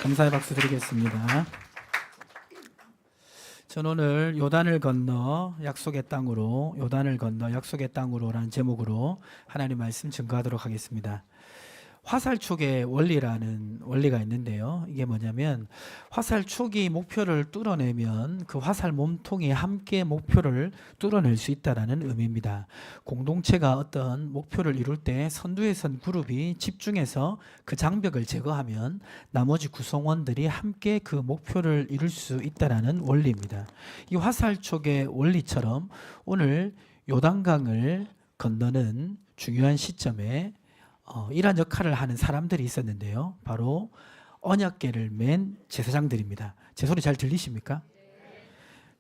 감사의 박수 드리겠습니다. 저는 오늘 요단을 건너 약속의 땅으로, 요단을 건너 약속의 땅으로라는 제목으로 하나님 말씀 증거하도록 하겠습니다. 화살촉의 원리라는 원리가 있는데요. 이게 뭐냐면 화살촉이 목표를 뚫어내면 그 화살 몸통이 함께 목표를 뚫어낼 수 있다는 의미입니다. 공동체가 어떤 목표를 이룰 때 선두에 선 그룹이 집중해서 그 장벽을 제거하면 나머지 구성원들이 함께 그 목표를 이룰 수 있다는 원리입니다. 이 화살촉의 원리처럼 오늘 요단강을 건너는 중요한 시점에 이러한 역할을 하는 사람들이 있었는데요. 바로 언약궤를 맨 제사장들입니다. 제 소리 잘 들리십니까?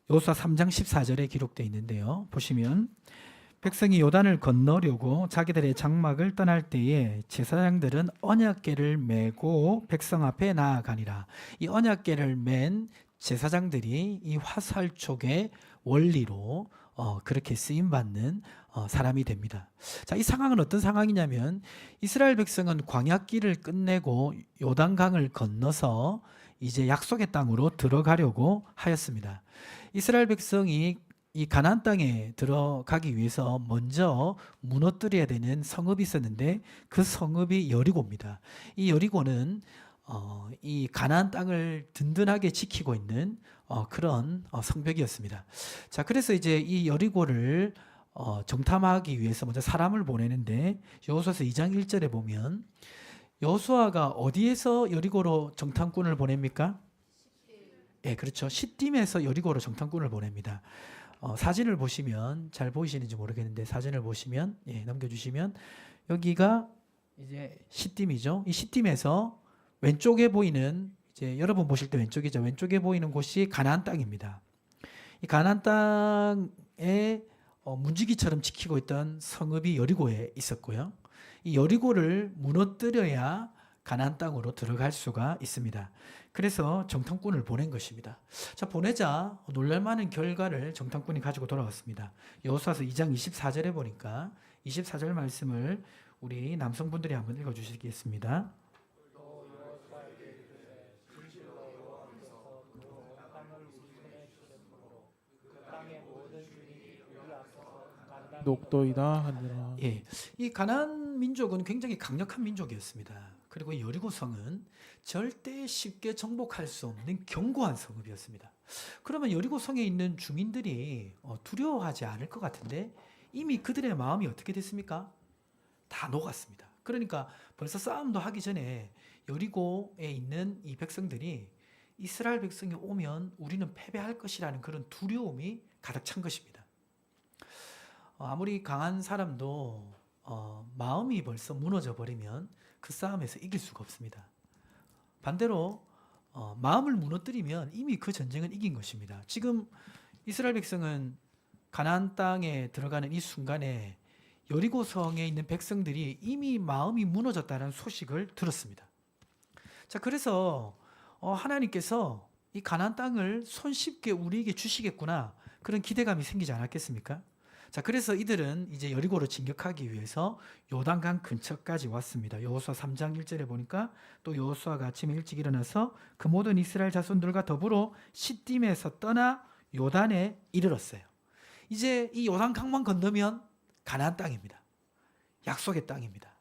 여호수아 3장 14절에 기록되어 있는데요. 보시면 백성이 요단을 건너려고 자기들의 장막을 떠날 때에 제사장들은 언약궤를 메고 백성 앞에 나아가니라. 이 언약궤를 맨 제사장들이 이 화살촉의 원리로 그렇게 쓰임받는 사람이 됩니다. 자, 이 상황은 어떤 상황이냐면 이스라엘 백성은 광야길을 끝내고 요단강을 건너서 이제 약속의 땅으로 들어가려고 하였습니다. 이스라엘 백성이 이 가나안 땅에 들어가기 위해서 먼저 무너뜨려야 되는 성읍이 있었는데 그 성읍이 여리고입니다. 이 여리고는 이 가나안 땅을 든든하게 지키고 있는 그런 성벽이었습니다. 자, 그래서 이제 이 여리고를 정탐하기 위해서 먼저 사람을 보내는데 여호수아서 2장 1절에 보면 여호수아가 어디에서 여리고로 정탐꾼을 보냅니까? 예, 그렇죠. 시딤에서 여리고로 정탐꾼을 보냅니다. 사진을 보시면 잘 보이시는지 모르겠는데 사진을 보시면 넘겨주시면 여기가 이제 시딤이죠. 이 시딤에서 왼쪽에 보이는 이제 여러분 보실 때 왼쪽이죠. 왼쪽에 보이는 곳이 가나안 땅입니다. 이 가나안 땅에 문지기처럼 지키고 있던 성읍이 여리고에 있었고요. 이 여리고를 무너뜨려야 가나안 땅으로 들어갈 수가 있습니다. 그래서 정탐꾼을 보낸 것입니다. 자, 보내자 놀랄만한 결과를 정탐꾼이 가지고 돌아왔습니다. 여호수아서 2장 24절에 보니까 24절 말씀을 우리 남성분들이 한번 읽어주시겠습니다. 녹도이다 하니라. 예, 이 가나안 민족은 굉장히 강력한 민족이었습니다. 그리고 이 여리고성은 절대 쉽게 정복할 수 없는 견고한 성읍이었습니다. 그러면 여리고성에 있는 주민들이 두려워하지 않을 것 같은데 이미 그들의 마음이 어떻게 됐습니까? 다 녹았습니다. 그러니까 벌써 싸움도 하기 전에 여리고에 있는 이 백성들이 이스라엘 백성이 오면 우리는 패배할 것이라는 그런 두려움이 가득 찬 것입니다. 아무리 강한 사람도 마음이 벌써 무너져 버리면 그 싸움에서 이길 수가 없습니다. 반대로 마음을 무너뜨리면 이미 그 전쟁은 이긴 것입니다. 지금 이스라엘 백성은 가나안 땅에 들어가는 이 순간에 여리고성에 있는 백성들이 이미 마음이 무너졌다는 소식을 들었습니다. 자, 그래서 하나님께서 이 가나안 땅을 손쉽게 우리에게 주시겠구나 그런 기대감이 생기지 않았겠습니까? 자, 그래서 이들은 이제 여리고로 진격하기 위해서 요단강 근처까지 왔습니다. 여호수아 3장 1절에 보니까 또 여호수아가 아침에 일찍 일어나서 그 모든 이스라엘 자손들과 더불어 시딤에서 떠나 요단에 이르렀어요. 이제 이 요단강만 건너면 가나안 땅입니다. 약속의 땅입니다.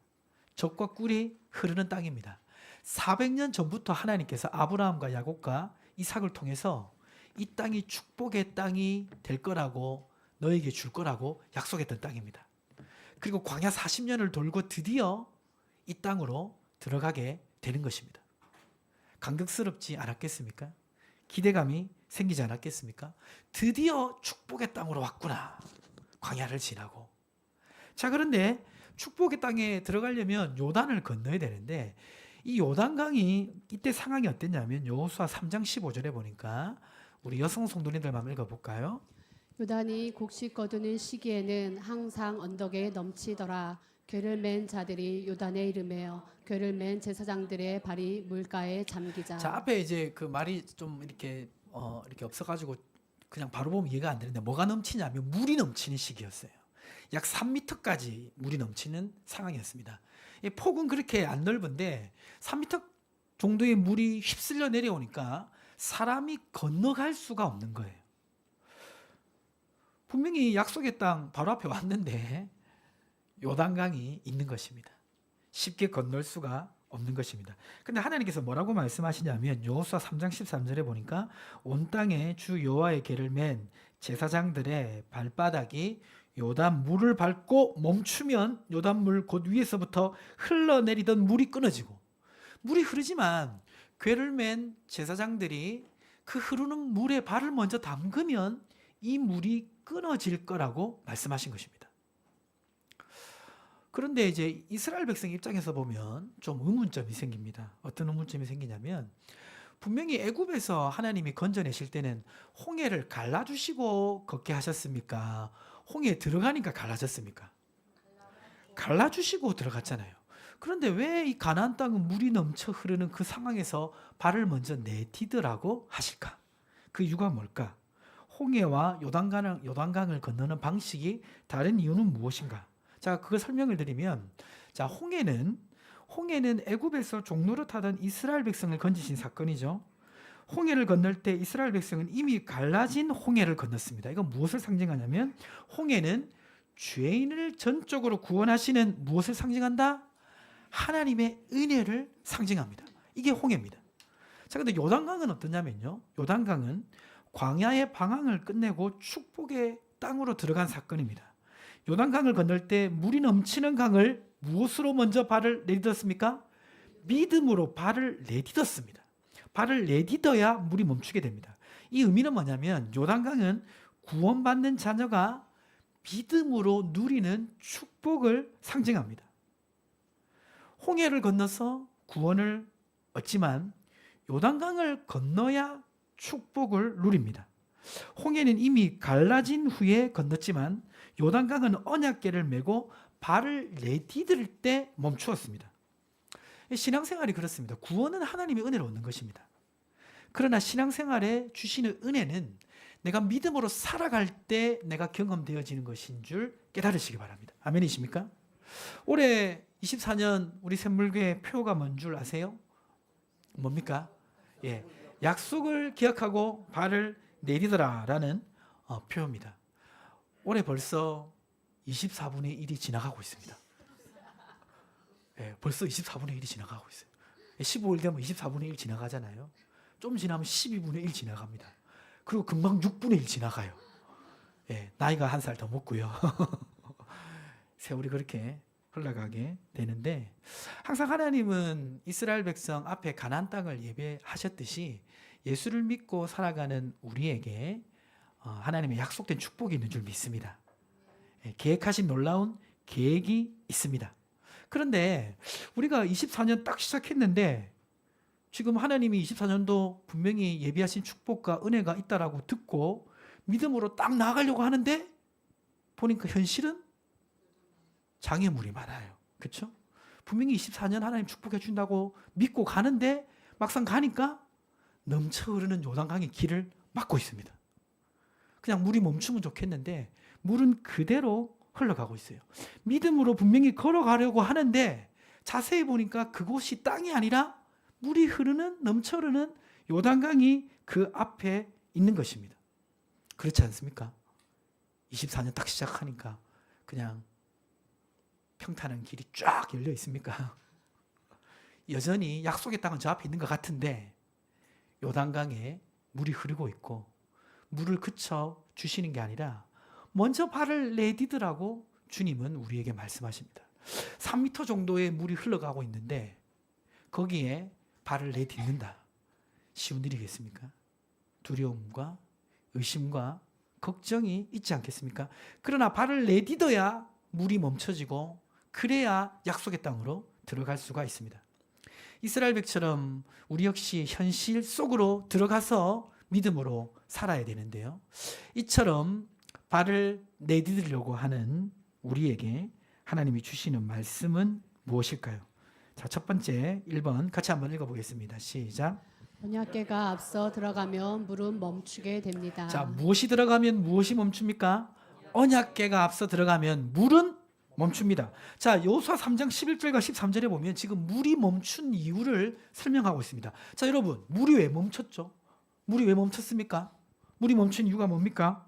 젖과 꿀이 흐르는 땅입니다. 400년 전부터 하나님께서 아브라함과 야곱과 이삭을 통해서 이 땅이 축복의 땅이 될 거라고 너에게 줄 거라고 약속했던 땅입니다. 그리고 광야 40년을 돌고 드디어 이 땅으로 들어가게 되는 것입니다. 감격스럽지 않았겠습니까? 기대감이 생기지 않았겠습니까? 드디어 축복의 땅으로 왔구나. 광야를 지나고. 자, 그런데 축복의 땅에 들어가려면 요단을 건너야 되는데 이 요단강이 이때 상황이 어땠냐면 여호수아 3장 15절에 보니까 우리 여성 성도님들 한번 읽어볼까요? 요단이 곡식 거두는 시기에는 항상 언덕에 넘치더라. 궤를 맨 자들이 요단에 이르매어 궤를 맨 제사장들의 발이 물가에 잠기자. 자, 앞에 이제 그 말이 좀 이렇게 없어가지고 그냥 바로 보면 이해가 안 되는데 뭐가 넘치냐면 물이 넘치는 시기였어요. 약 3m까지 물이 넘치는 상황이었습니다. 이 폭은 그렇게 안 넓은데 3m 정도의 물이 휩쓸려 내려오니까 사람이 건너갈 수가 없는 거예요. 분명히 약속의 땅 바로 앞에 왔는데 요단강이 있는 것입니다. 쉽게 건널 수가 없는 것입니다. 근데 하나님께서 뭐라고 말씀하시냐면 여호수아 3장 13절에 보니까 온 땅에 주 여호와의 계를 맨 제사장들의 발바닥이 요단 물을 밟고 멈추면 요단 물 곧 위에서부터 흘러내리던 물이 끊어지고, 물이 흐르지만 궤를 맨 제사장들이 그 흐르는 물에 발을 먼저 담그면 이 물이 끊어질 거라고 말씀하신 것입니다. 그런데 이제 이스라엘 백성 입장에서 보면 좀 의문점이 생깁니다. 어떤 의문점이 생기냐면, 분명히 애굽에서 하나님이 건져내실 때는 홍해를 갈라주시고 걷게 하셨습니까? 홍해에 들어가니까 갈라졌습니까? 갈라주시고 들어갔잖아요. 그런데 왜 이 가나안 땅은 물이 넘쳐 흐르는 그 상황에서 발을 먼저 내디디라고 하실까? 그 이유가 뭘까? 홍해와 요단강을 건너는 방식이 다른 이유는 무엇인가? 자, 그걸 설명을 드리면, 자, 홍해는 애굽에서 종로로 타던 이스라엘 백성을 건지신 사건이죠. 홍해를 건널 때 이스라엘 백성은 이미 갈라진 홍해를 건넜습니다. 이건 무엇을 상징하냐면, 홍해는 죄인을 전적으로 구원하시는 무엇을 상징한다? 하나님의 은혜를 상징합니다. 이게 홍해입니다. 자, 근데 요단강은 어떠냐면요, 요단강은 광야의 방황을 끝내고 축복의 땅으로 들어간 사건입니다. 요단강을 건널 때 물이 넘치는 강을 무엇으로 먼저 발을 내딛었습니까? 믿음으로 발을 내딛었습니다. 발을 내딛어야 물이 멈추게 됩니다. 이 의미는 뭐냐면, 요단강은 구원받는 자녀가 믿음으로 누리는 축복을 상징합니다. 홍해를 건너서 구원을 얻지만 요단강을 건너야 축복을 누립니다. 홍해는 이미 갈라진 후에 건넜지만 요단강은 언약궤를 메고 발을 내디딜 때 멈추었습니다. 신앙생활이 그렇습니다. 구원은 하나님의 은혜로 얻는 것입니다. 그러나 신앙생활에 주시는 은혜는 내가 믿음으로 살아갈 때 내가 경험되어지는 것인 줄 깨달으시기 바랍니다. 아멘이십니까? 올해 24년 우리 샘물교회 표가 뭔 줄 아세요? 뭡니까? 예, 약속을 기억하고 발을 내디더라라는 표입니다. 올해 벌써 24분의 1이 지나가고 있습니다. 예, 벌써 24분의 1이 지나가고 있어요. 15일 되면 24분의 1 지나가잖아요. 좀 지나면 12분의 1 지나갑니다. 그리고 금방 6분의 1 지나가요. 예, 나이가 한 살 더 먹고요. 세월이 그렇게 흘러가게 되는데, 항상 하나님은 이스라엘 백성 앞에 가나안 땅을 예배하셨듯이 예수를 믿고 살아가는 우리에게 하나님의 약속된 축복이 있는 줄 믿습니다. 계획하신 놀라운 계획이 있습니다. 그런데 우리가 24년 딱 시작했는데 지금 하나님이 24년도 분명히 예비하신 축복과 은혜가 있다라고 듣고 믿음으로 딱 나아가려고 하는데 보니까 현실은 장애물이 많아요. 그렇죠? 분명히 24년 하나님 축복해 준다고 믿고 가는데 막상 가니까 넘쳐 흐르는 요단강의 길을 막고 있습니다. 그냥 물이 멈추면 좋겠는데 물은 그대로 흘러가고 있어요. 믿음으로 분명히 걸어가려고 하는데 자세히 보니까 그곳이 땅이 아니라 물이 흐르는, 넘쳐 흐르는 요단강이 그 앞에 있는 것입니다. 그렇지 않습니까? 24년 딱 시작하니까 그냥 평탄한 길이 쫙 열려 있습니까? 여전히 약속의 땅은 저 앞에 있는 것 같은데 요단강에 물이 흐르고 있고, 물을 그쳐 주시는 게 아니라 먼저 발을 내디디라고 주님은 우리에게 말씀하십니다. 3m 정도의 물이 흘러가고 있는데 거기에 발을 내딛는다. 쉬운 일이겠습니까? 두려움과 의심과 걱정이 있지 않겠습니까? 그러나 발을 내딛어야 물이 멈춰지고 그래야 약속의 땅으로 들어갈 수가 있습니다. 이스라엘 백처럼 우리 역시 현실 속으로 들어가서 믿음으로 살아야 되는데요. 이처럼 발을 내디디려고 하는 우리에게 하나님이 주시는 말씀은 무엇일까요? 자, 첫 번째 1번 같이 한번 읽어보겠습니다. 시작. 언약궤가 앞서 들어가면 물은 멈추게 됩니다. 자, 무엇이 들어가면 무엇이 멈춥니까? 언약궤가 앞서 들어가면 물은 멈춥니다. 자, 여호수아 3장 11절과 13절에 보면 지금 물이 멈춘 이유를 설명하고 있습니다. 자, 여러분, 물이 왜 멈췄죠? 물이 왜 멈췄습니까? 물이 멈춘 이유가 뭡니까?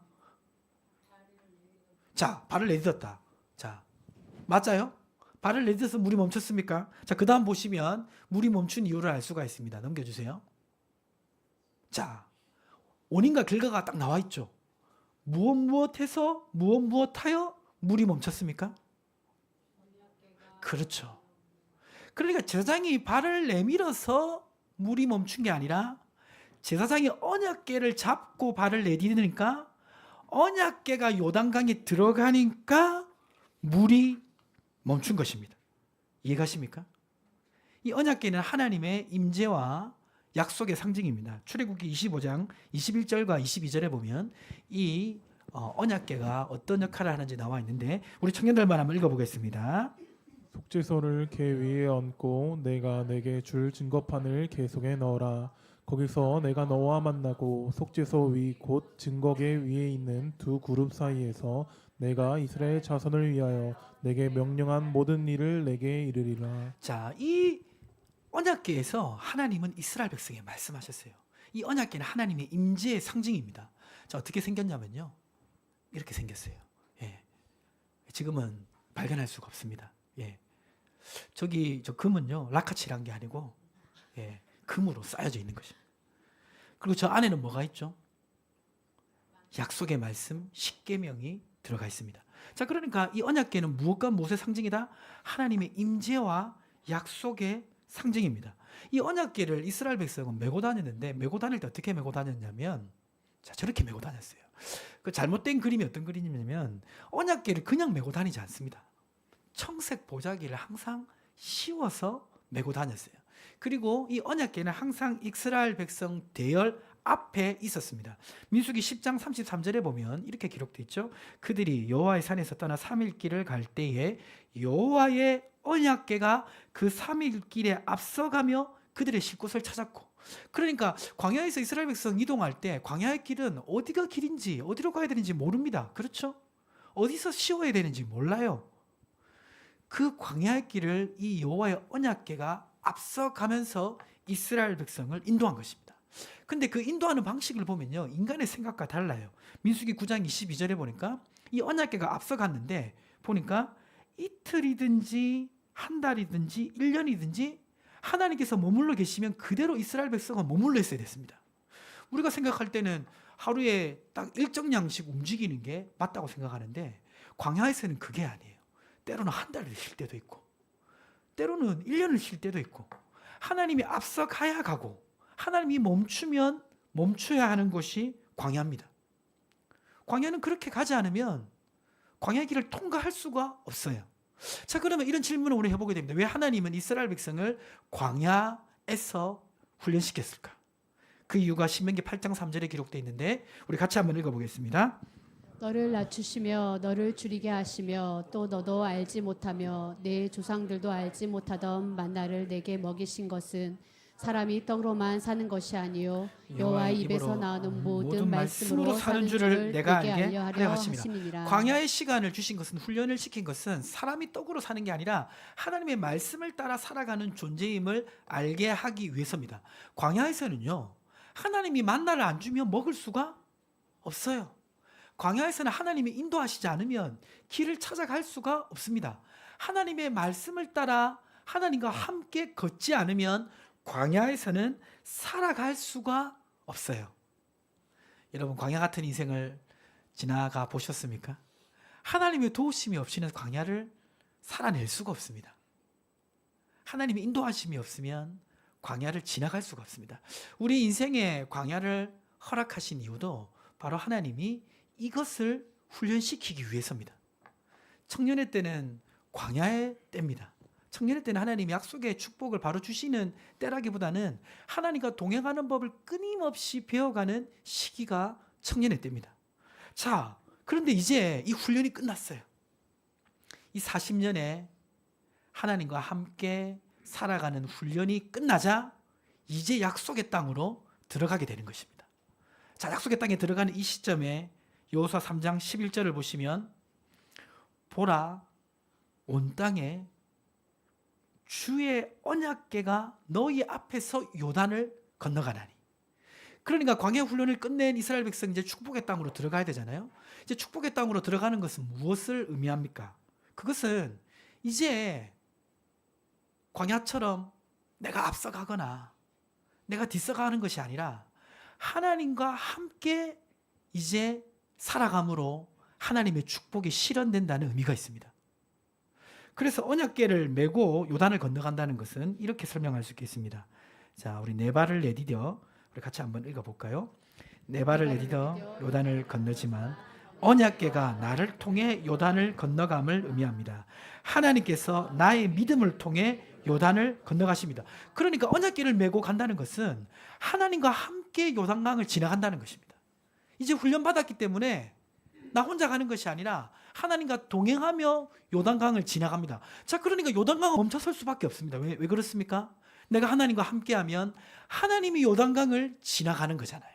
자, 발을 내딛었다. 자, 맞아요? 발을 내딛어서 물이 멈췄습니까? 자, 그 다음 보시면 물이 멈춘 이유를 알 수가 있습니다. 넘겨주세요. 자, 원인과 결과가 딱 나와 있죠. 무엇해서 무엇하여 물이 멈췄습니까? 그렇죠. 그러니까 제사장이 발을 내밀어서 물이 멈춘 게 아니라 제사장이 언약궤를 잡고 발을 내디디니까 언약궤가 요단강에 들어가니까 물이 멈춘 것입니다. 이해가십니까? 이 언약궤는 하나님의 임재와 약속의 상징입니다. 출애굽기 25장 21절과 22절에 보면 이 언약궤가 어떤 역할을 하는지 나와 있는데 우리 청년들만 한번 읽어보겠습니다. 속죄소를 궤 위에 얹고 내가 내게 줄 증거판을 궤 속에 넣어라. 거기서 내가 너와 만나고 속죄소 위 곧 증거궤 위에 있는 두 그룹 사이에서 내가 이스라엘 자손을 위하여 내게 명령한 모든 일을 내게 이르리라. 자, 이 언약궤에서 하나님은 이스라엘 백성에 말씀하셨어요. 이 언약궤는 하나님의 임재의 상징입니다. 자, 어떻게 생겼냐면요, 이렇게 생겼어요. 예. 지금은 발견할 수가 없습니다. 예. 저 금은요, 라카칠한 게 아니고, 예, 금으로 쌓여져 있는 것입니다. 그리고 저 안에는 뭐가 있죠? 약속의 말씀, 십계명이 들어가 있습니다. 자, 그러니까 이 언약궤는 무엇과 무엇의 상징이다? 하나님의 임재와 약속의 상징입니다. 이 언약궤를 이스라엘 백성은 메고 다녔는데, 메고 다닐 때 어떻게 메고 다녔냐면, 자, 저렇게 메고 다녔어요. 그 잘못된 그림이 어떤 그림이냐면, 언약궤를 그냥 메고 다니지 않습니다. 청색 보자기를 항상 씌워서 메고 다녔어요. 그리고 이 언약궤는 항상 이스라엘 백성 대열 앞에 있었습니다. 민수기 10장 33절에 보면 이렇게 기록되어 있죠. 그들이 여호와의 산에서 떠나 3일 길을 갈 때에 여호와의 언약궤가 그 3일 길에 앞서가며 그들의 쉴 곳을 찾았고, 그러니까 광야에서 이스라엘 백성 이동할 때 광야의 길은 어디가 길인지 어디로 가야 되는지 모릅니다. 그렇죠? 어디서 쉬어야 되는지 몰라요. 그 광야의 길을 이 여호와의 언약궤가 앞서가면서 이스라엘 백성을 인도한 것입니다. 근데 그 인도하는 방식을 보면요, 인간의 생각과 달라요. 민수기 9장 22절에 보니까 이 언약궤가 앞서갔는데 보니까 이틀이든지 한 달이든지 1년이든지 하나님께서 머물러 계시면 그대로 이스라엘 백성은 머물러 있어야 됐습니다. 우리가 생각할 때는 하루에 딱 일정량씩 움직이는 게 맞다고 생각하는데 광야에서는 그게 아니에요. 때로는 한 달을 쉴 때도 있고 때로는 1년을 쉴 때도 있고, 하나님이 앞서 가야 가고 하나님이 멈추면 멈춰야 하는 것이 광야입니다. 광야는 그렇게 가지 않으면 광야의 길을 통과할 수가 없어요. 자, 그러면 이런 질문을 우리 해보게 됩니다. 왜 하나님은 이스라엘 백성을 광야에서 훈련시켰을까? 그 이유가 신명기 8장 3절에 기록되어 있는데 우리 같이 한번 읽어보겠습니다. 너를 낮추시며 너를 줄이게 하시며 또 너도 알지 못하며 내 조상들도 알지 못하던 만나를 내게 먹이신 것은 사람이 떡으로만 사는 것이 아니요 여호와의 입에서 나오는 모든 말씀으로 사는 줄을 내가 알게 하려 하심이니라. 광야의 시간을 주신 것은, 훈련을 시킨 것은 사람이 떡으로 사는 게 아니라 하나님의 말씀을 따라 살아가는 존재임을 알게 하기 위해서입니다. 광야에서는요, 하나님이 만나를 안 주면 먹을 수가 없어요. 광야에서는 하나님이 인도하시지 않으면 길을 찾아갈 수가 없습니다. 하나님의 말씀을 따라 하나님과 함께 걷지 않으면 광야에서는 살아갈 수가 없어요. 여러분, 광야 같은 인생을 지나가 보셨습니까? 하나님의 도우심이 없이는 광야를 살아낼 수가 없습니다. 하나님의 인도하심이 없으면 광야를 지나갈 수가 없습니다. 우리 인생에 광야를 허락하신 이유도 바로 하나님이 이것을 훈련시키기 위해서입니다. 청년의 때는 광야의 때입니다. 청년의 때는 하나님이 약속의 축복을 바로 주시는 때라기보다는 하나님과 동행하는 법을 끊임없이 배워가는 시기가 청년의 때입니다. 자, 그런데 이제 이 훈련이 끝났어요. 이 40년의 하나님과 함께 살아가는 훈련이 끝나자 이제 약속의 땅으로 들어가게 되는 것입니다. 자, 약속의 땅에 들어가는 이 시점에 여호수아 3장 11절을 보시면, 보라 온 땅에 주의 언약궤가 너희 앞에서 요단을 건너가나니. 그러니까 광야 훈련을 끝낸 이스라엘 백성 이제 축복의 땅으로 들어가야 되잖아요. 이제 축복의 땅으로 들어가는 것은 무엇을 의미합니까? 그것은 이제 광야처럼 내가 앞서가거나 내가 뒤서가는 것이 아니라 하나님과 함께 이제 살아감으로 하나님의 축복이 실현된다는 의미가 있습니다. 그래서 언약궤를 메고 요단을 건너간다는 것은 이렇게 설명할 수 있겠습니다. 자, 우리 네 발을 내디뎌 우리 같이 한번 읽어볼까요? 네 발을 내디뎌 요단을 건너지만 언약궤가 나를 통해 요단을 건너감을 의미합니다. 하나님께서 나의 믿음을 통해 요단을 건너가십니다. 그러니까 언약궤를 메고 간다는 것은 하나님과 함께 요단강을 지나간다는 것입니다. 이제 훈련받았기 때문에 나 혼자 가는 것이 아니라 하나님과 동행하며 요단강을 지나갑니다. 자, 그러니까 요단강은 멈춰설 수밖에 없습니다. 왜 그렇습니까? 내가 하나님과 함께하면 하나님이 요단강을 지나가는 거잖아요.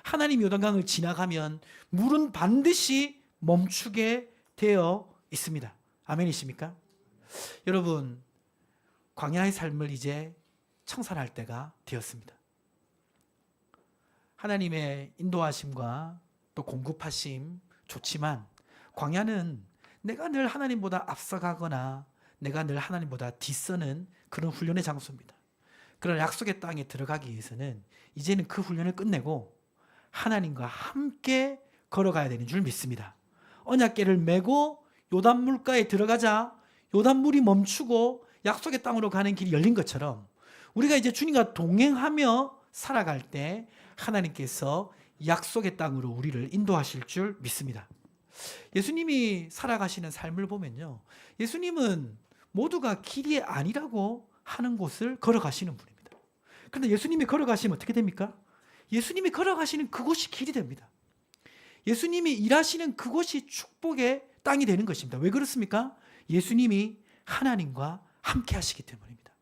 하나님이 요단강을 지나가면 물은 반드시 멈추게 되어 있습니다. 아멘이십니까? 여러분, 광야의 삶을 이제 청산할 때가 되었습니다. 하나님의 인도하심과 또 공급하심 좋지만 광야는 내가 늘 하나님보다 앞서가거나 내가 늘 하나님보다 뒤서는 그런 훈련의 장소입니다. 그러나 약속의 땅에 들어가기 위해서는 이제는 그 훈련을 끝내고 하나님과 함께 걸어가야 되는 줄 믿습니다. 언약궤를 메고 요단 물가에 들어가자 요단물이 멈추고 약속의 땅으로 가는 길이 열린 것처럼 우리가 이제 주님과 동행하며 살아갈 때 하나님께서 약속의 땅으로 우리를 인도하실 줄 믿습니다. 예수님이 살아가시는 삶을 보면요, 예수님은 모두가 길이 아니라고 하는 곳을 걸어가시는 분입니다. 그런데 예수님이 걸어가시면 어떻게 됩니까? 예수님이 걸어가시는 그곳이 길이 됩니다. 예수님이 일하시는 그곳이 축복의 땅이 되는 것입니다. 왜 그렇습니까? 예수님이 하나님과 함께 하시기 때문입니다.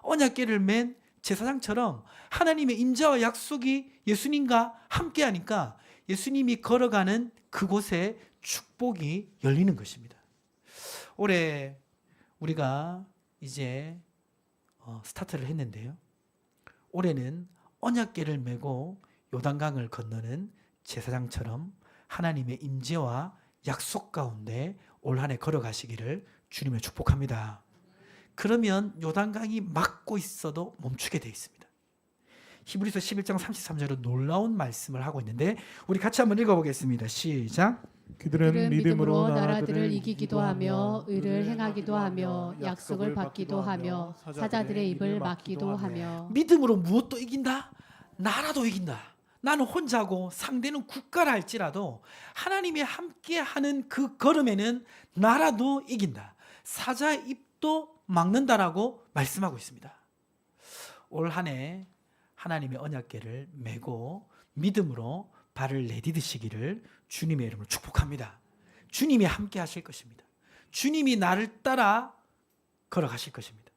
언약궤를 맨 제사장처럼 하나님의 임재와 약속이 예수님과 함께 하니까 예수님이 걸어가는 그곳에 축복이 열리는 것입니다. 올해 우리가 이제 스타트를 했는데요. 올해는 언약궤를 메고 요단강을 건너는 제사장처럼 하나님의 임재와 약속 가운데 올 한 해 걸어가시기를 주님을 축복합니다. 그러면 요단강이 막고 있어도 멈추게 되어 있습니다. 히브리서 11장 33절은 놀라운 말씀을 하고 있는데 우리 같이 한번 읽어보겠습니다. 시작. 그들은 믿음으로 나라들을 이기기도 하며 의를 행하기도 하며 약속을 받기도 하며 사자들의 입을 막기도 하며. 믿음으로 무엇도 이긴다? 나라도 이긴다. 나는 혼자고 상대는 국가라 할지라도 하나님이 함께하는 그 걸음에는 나라도 이긴다. 사자의 입도 막는다라고 말씀하고 있습니다. 올 한 해 하나님의 언약궤를 메고 믿음으로 발을 내디디시기를 주님의 이름으로 축복합니다. 주님이 함께 하실 것입니다. 주님이 나를 따라 걸어가실 것입니다.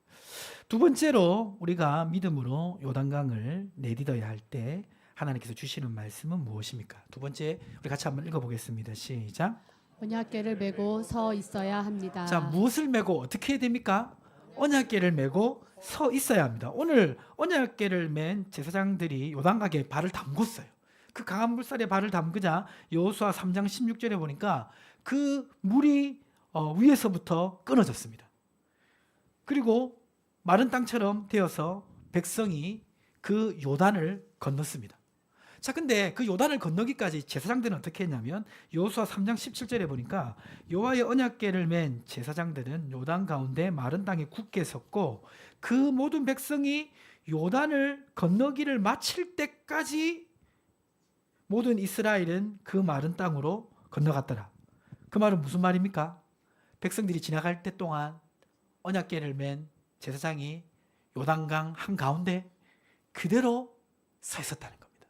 두 번째로 우리가 믿음으로 요단강을 내디뎌야 할 때 하나님께서 주시는 말씀은 무엇입니까? 두 번째 우리 같이 한번 읽어보겠습니다. 시작. 언약궤를 메고 서 있어야 합니다. 자, 무엇을 메고 어떻게 해야 됩니까? 언약궤를 메고 서 있어야 합니다. 오늘 언약궤를 맨 제사장들이 요단강에 발을 담궜어요. 그 강한 물살에 발을 담그자 여호수아 3장 16절에 보니까 그 물이 위에서부터 끊어졌습니다. 그리고 마른 땅처럼 되어서 백성이 그 요단을 건넜습니다. 자, 근데 그 요단을 건너기까지 제사장들은 어떻게 했냐면 여호수아 3장 17절에 보니까 여호와의 언약궤를 맨 제사장들은 요단 가운데 마른 땅에 굳게 섰고 그 모든 백성이 요단을 건너기를 마칠 때까지 모든 이스라엘은 그 마른 땅으로 건너갔더라. 그 말은 무슨 말입니까? 백성들이 지나갈 때 동안 언약궤를 맨 제사장이 요단강 한가운데 그대로 서 있었다는 겁니다.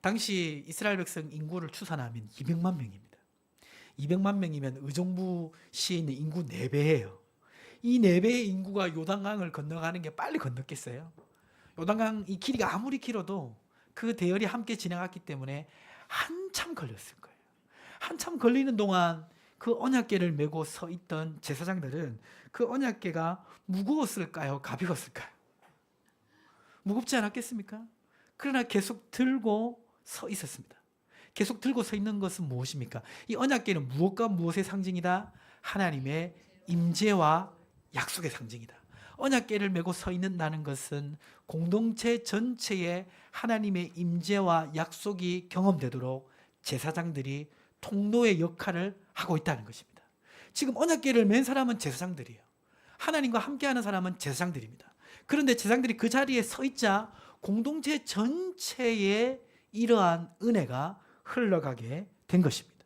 당시 이스라엘 백성 인구를 추산하면 200만 명입니다. 200만 명이면 의정부시에 있는 인구 4배예요. 이 4배의 인구가 요단강을 건너가는 게 빨리 건넜겠어요? 요단강 이 길이가 아무리 길어도 그 대열이 함께 지나갔기 때문에 한참 걸렸을 거예요. 한참 걸리는 동안 그 언약궤를 메고 서 있던 제사장들은 그 언약궤가 무거웠을까요? 가벼웠을까요? 무겁지 않았겠습니까? 그러나 계속 들고 서 있었습니다. 계속 들고 서 있는 것은 무엇입니까? 이 언약궤는 무엇과 무엇의 상징이다? 하나님의 임재와 약속의 상징이다. 언약궤를 메고 서 있는다는 것은 공동체 전체에 하나님의 임재와 약속이 경험되도록 제사장들이 통로의 역할을 하고 있다는 것입니다. 지금 언약궤를 맨 사람은 제사장들이에요. 하나님과 함께하는 사람은 제사장들입니다. 그런데 제사장들이 그 자리에 서 있자 공동체 전체에 이러한 은혜가 흘러가게 된 것입니다.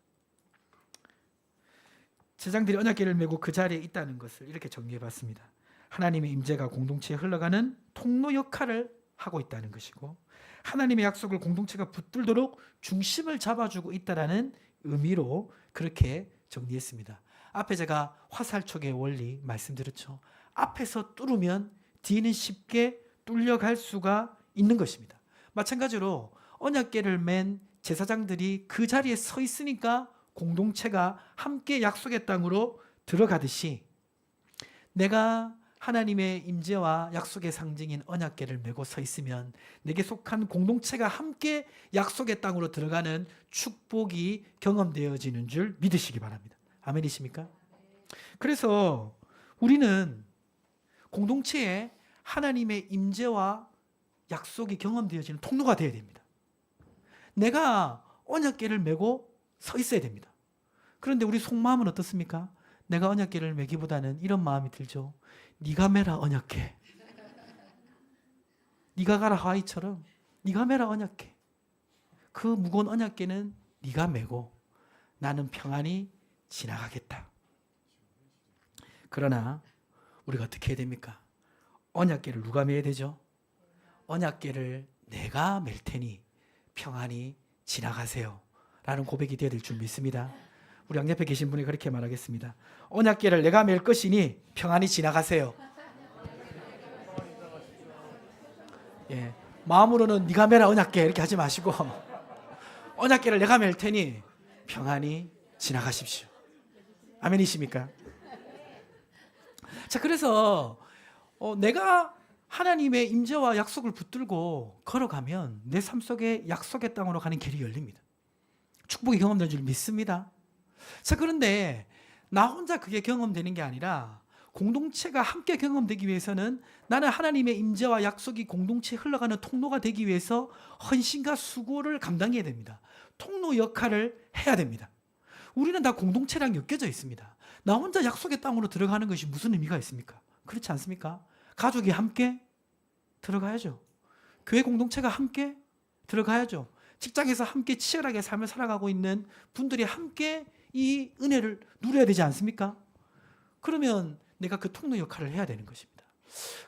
제사장들이 언약궤를 메고 그 자리에 있다는 것을 이렇게 정리해 봤습니다. 하나님의 임재가 공동체에 흘러가는 통로 역할을 하고 있다는 것이고, 하나님의 약속을 공동체가 붙들도록 중심을 잡아주고 있다는 의미로 그렇게 정리했습니다. 앞에 제가 화살촉의 원리 말씀드렸죠. 앞에서 뚫으면 뒤는 쉽게 뚫려갈 수가 있는 것입니다. 마찬가지로 언약궤를 맨 제사장들이 그 자리에 서 있으니까 공동체가 함께 약속의 땅으로 들어가듯이, 내가 하나님의 임재와 약속의 상징인 언약궤를 메고 서 있으면 내게 속한 공동체가 함께 약속의 땅으로 들어가는 축복이 경험되어지는 줄 믿으시기 바랍니다. 아멘이십니까? 그래서 우리는 공동체에 하나님의 임재와 약속이 경험되어지는 통로가 되어야 됩니다. 내가 언약궤를 메고 서 있어야 됩니다. 그런데 우리 속마음은 어떻습니까? 내가 언약궤를 메기보다는 이런 마음이 들죠. 네가 메라 언약궤. 네가 가라 하와이처럼 네가 메라 언약궤. 그 무거운 언약궤는 네가 메고 나는 평안히 지나가겠다. 그러나 우리가 어떻게 해야 됩니까? 언약궤를 누가 메야 되죠? 언약궤를 내가 맬 테니 평안히 지나가세요 라는 고백이 되어야 될 줄 믿습니다. 우리 양옆에 계신 분이 그렇게 말하겠습니다. 언약궤를 내가 맬 것이니 평안히 지나가세요. 예, 마음으로는 네가 메라 언약궤 이렇게 하지 마시고 언약궤를 내가 맬 테니 평안히 지나가십시오. 아멘이십니까? 자, 그래서 내가 하나님의 임재와 약속을 붙들고 걸어가면 내 삶 속에 약속의 땅으로 가는 길이 열립니다. 축복이 경험되는 줄 믿습니다. 자, 그런데 나 혼자 그게 경험되는 게 아니라 공동체가 함께 경험되기 위해서는 나는 하나님의 임재와 약속이 공동체에 흘러가는 통로가 되기 위해서 헌신과 수고를 감당해야 됩니다. 통로 역할을 해야 됩니다. 우리는 다 공동체랑 엮여져 있습니다. 나 혼자 약속의 땅으로 들어가는 것이 무슨 의미가 있습니까? 그렇지 않습니까? 가족이 함께 들어가야죠. 교회 공동체가 함께 들어가야죠. 직장에서 함께 치열하게 삶을 살아가고 있는 분들이 함께 이 은혜를 누려야 되지 않습니까? 그러면 내가 그 통로 역할을 해야 되는 것입니다.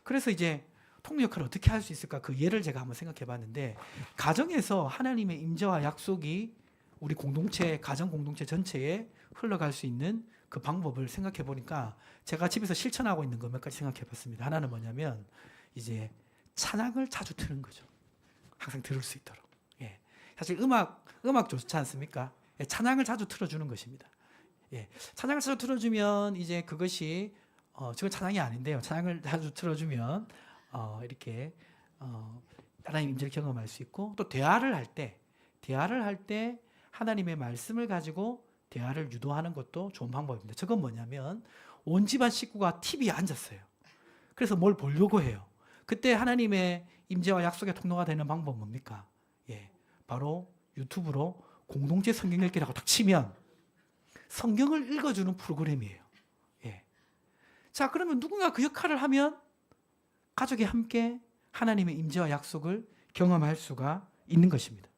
그래서 이제 통로 역할을 어떻게 할 수 있을까? 그 예를 제가 한번 생각해 봤는데, 가정에서 하나님의 임재와 약속이 우리 공동체, 가정 공동체 전체에 흘러갈 수 있는 그 방법을 생각해 보니까 제가 집에서 실천하고 있는 거 몇 가지 생각해 봤습니다. 하나는 뭐냐면 이제 찬양을 자주 틀는 거죠. 항상 들을 수 있도록. 예. 사실 음악 좋지 않습니까? 예, 찬양을 자주 틀어주는 것입니다. 예. 찬양을 자주 틀어주면 이제 그것이 지금 찬양이 아닌데요. 찬양을 자주 틀어주면 이렇게 하나님 임재를 경험할 수 있고, 또 대화를 할 때 하나님의 말씀을 가지고 대화를 유도하는 것도 좋은 방법입니다. 저건 뭐냐면 온 집안 식구가 TV에 앉았어요. 그래서 뭘 보려고 해요. 그때 하나님의 임재와 약속의 통로가 되는 방법은 뭡니까? 예, 바로 유튜브로 공동체 성경 읽기라고 딱 치면 성경을 읽어주는 프로그램이에요. 예. 자, 그러면 누군가 그 역할을 하면 가족이 함께 하나님의 임재와 약속을 경험할 수가 있는 것입니다.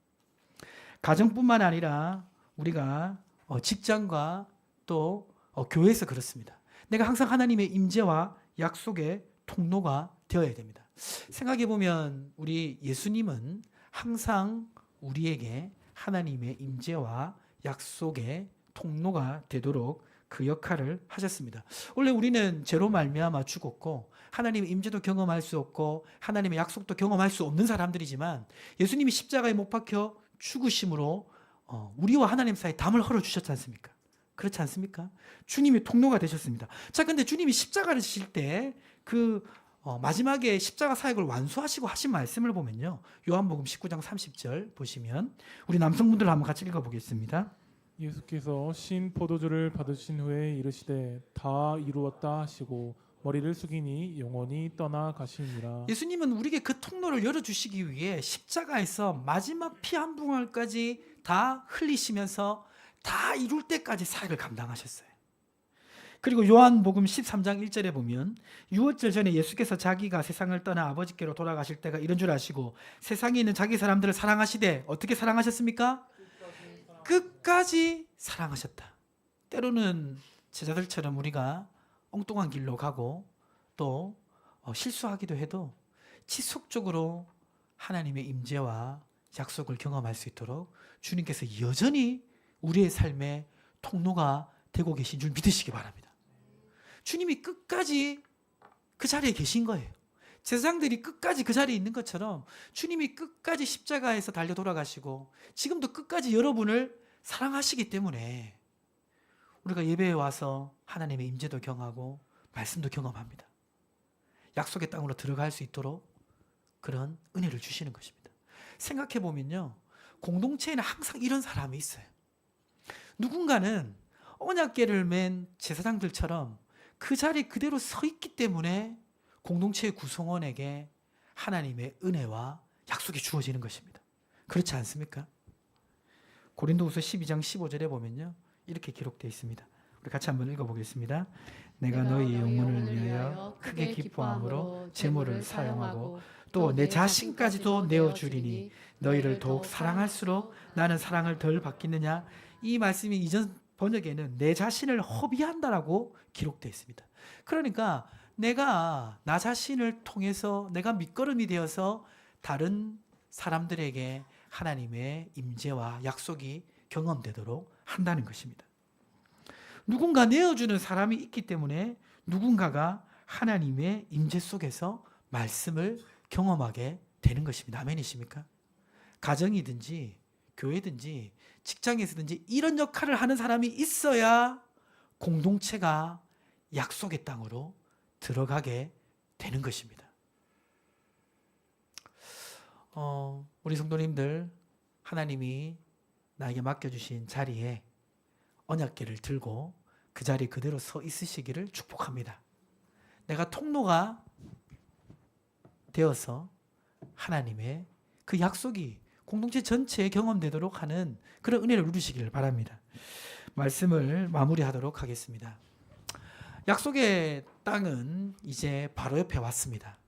가정뿐만 아니라 우리가 직장과 또 교회에서 그렇습니다. 내가 항상 하나님의 임재와 약속의 통로가 되어야 됩니다. 생각해 보면 우리 예수님은 항상 우리에게 하나님의 임재와 약속의 통로가 되도록 그 역할을 하셨습니다. 원래 우리는 죄로 말미암아 죽었고 하나님의 임재도 경험할 수 없고 하나님의 약속도 경험할 수 없는 사람들이지만, 예수님이 십자가에 못 박혀 죽으심으로 우리와 하나님 사이에 담을 헐어 주셨지 않습니까? 그렇지 않습니까? 주님이 통로가 되셨습니다. 자, 근데 주님이 십자가를 지실 때 마지막에 십자가 사역을 완수하시고 하신 말씀을 보면요. 요한복음 19장 30절 보시면 우리 남성분들 한번 같이 읽어보겠습니다. 예수께서 신 포도주를 받으신 후에 이르시되 다 이루었다 하시고 머리를 숙이니 영원히 떠나 가시니라. 예수님은 우리에게 그 통로를 열어주시기 위해 십자가에서 마지막 피 한 방울까지 다 흘리시면서 다 이룰 때까지 사역을 감당하셨어요. 그리고 요한복음 13장 1절에 보면 유월절 전에 예수께서 자기가 세상을 떠나 아버지께로 돌아가실 때가 이런 줄 아시고 세상에 있는 자기 사람들을 사랑하시되 어떻게 사랑하셨습니까? 끝까지 사랑하셨다. 때로는 제자들처럼 우리가 엉뚱한 길로 가고 또 실수하기도 해도 지속적으로 하나님의 임재와 약속을 경험할 수 있도록 주님께서 여전히 우리의 삶의 통로가 되고 계신 줄 믿으시기 바랍니다. 주님이 끝까지 그 자리에 계신 거예요. 제사장들이 끝까지 그 자리에 있는 것처럼 주님이 끝까지 십자가에서 달려 돌아가시고 지금도 끝까지 여러분을 사랑하시기 때문에 우리가 예배에 와서 하나님의 임재도 경험하고 말씀도 경험합니다. 약속의 땅으로 들어갈 수 있도록 그런 은혜를 주시는 것입니다. 생각해 보면요, 공동체에는 항상 이런 사람이 있어요. 누군가는 언약궤를 맨 제사장들처럼 그 자리에 그대로 서 있기 때문에 공동체의 구성원에게 하나님의 은혜와 약속이 주어지는 것입니다. 그렇지 않습니까? 고린도후서 12장 15절에 보면요, 이렇게 기록되어 있습니다. 우리 같이 한번 읽어보겠습니다. 내가 너희 영혼을 위하여 크게 기뻐함으로 재물을 사용하고 또 내 자신까지도 내어주리니 너희를 더욱 사랑할수록 나는 사랑을 덜 받겠느냐. 이 말씀이 이전 번역에는 내 자신을 허비한다라고 기록되어 있습니다. 그러니까 내가 나 자신을 통해서 내가 밑거름이 되어서 다른 사람들에게 하나님의 임재와 약속이 경험되도록 한다는 것입니다. 누군가 내어주는 사람이 있기 때문에 누군가가 하나님의 임재 속에서 말씀을 경험하게 되는 것입니다. 아멘이십니까? 가정이든지 교회든지 직장에서든지 이런 역할을 하는 사람이 있어야 공동체가 약속의 땅으로 들어가게 되는 것입니다. 우리 성도님들, 하나님이 나에게 맡겨주신 자리에 언약궤를 들고 그 자리에 그대로 서 있으시기를 축복합니다. 내가 통로가 되어서 하나님의 그 약속이 공동체 전체에 경험되도록 하는 그런 은혜를 누리시기를 바랍니다. 말씀을 마무리하도록 하겠습니다. 약속의 땅은 이제 바로 옆에 왔습니다.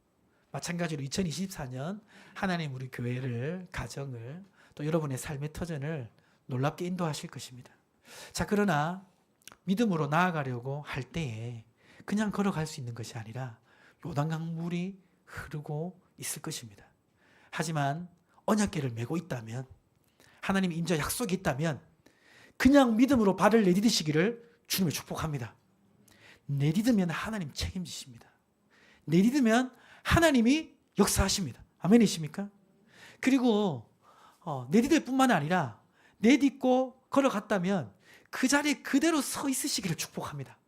마찬가지로 2024년 하나님 우리 교회를, 가정을, 또 여러분의 삶의 터전을 놀랍게 인도하실 것입니다. 자, 그러나 믿음으로 나아가려고 할 때에 그냥 걸어갈 수 있는 것이 아니라 요단강 물이 흐르고 있을 것입니다. 하지만 언약궤를 메고 있다면, 하나님의 임재 약속이 있다면 그냥 믿음으로 발을 내디디시기를 주님을 축복합니다. 내딛으면 하나님 책임지십니다. 내딛으면 하나님이 역사하십니다. 아멘이십니까? 그리고 내딛을 뿐만 아니라 내딛고 걸어갔다면 그 자리에 그대로 서 있으시기를 축복합니다.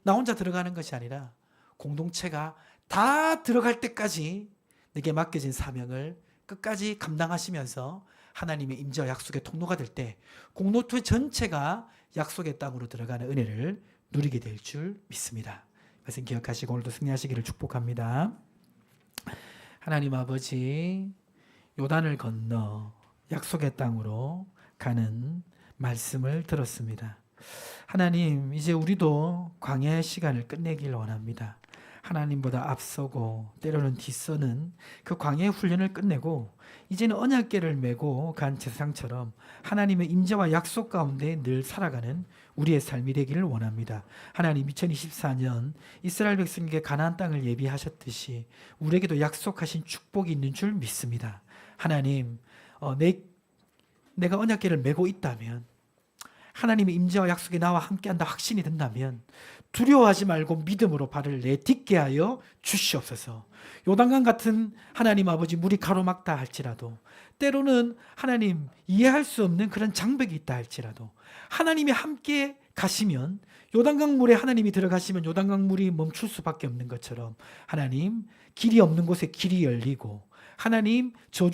나 혼자 들어가는 것이 아니라 공동체가 다 들어갈 때까지 내게 맡겨진 사명을 끝까지 감당하시면서 하나님의 임재와 약속의 통로가 될 때 공동체 전체가 약속의 땅으로 들어가는 은혜를 누리게 될 줄 믿습니다. 말씀 기억하시고 오늘도 승리하시기를 축복합니다. 하나님 아버지, 요단을 건너 약속의 땅으로 가는 말씀을 들었습니다. 하나님, 이제 우리도 광야의 시간을 끝내길 원합니다. 하나님보다 앞서고 때로는 뒤서는 그 광야의 훈련을 끝내고 이제는 언약궤를 메고 간 제사장처럼 하나님의 임재와 약속 가운데 늘 살아가는 우리의 삶이 되기를 원합니다. 하나님, 2024년 이스라엘 백성에게 가나안 땅을 예비하셨듯이 우리에게도 약속하신 축복이 있는 줄 믿습니다. 하나님, 내가 언약궤를 메고 있다면, 하나님의 임재와 약속이 나와 함께한다 확신이 든다면 두려워하지 말고 믿음으로 발을 내딛게 하여 주시옵소서. 요단강 같은 하나님 아버지 물이 가로막다 할지라도, 때로는 하나님 이해할 수 없는 그런 장벽이 있다 할지라도 하나님이 함께 가시면 요단강 물에 하나님이 들어가시면 요단강 물이 멈출 수밖에 없는 것처럼 하나님 길이 없는 곳에 길이 열리고 하나님 저주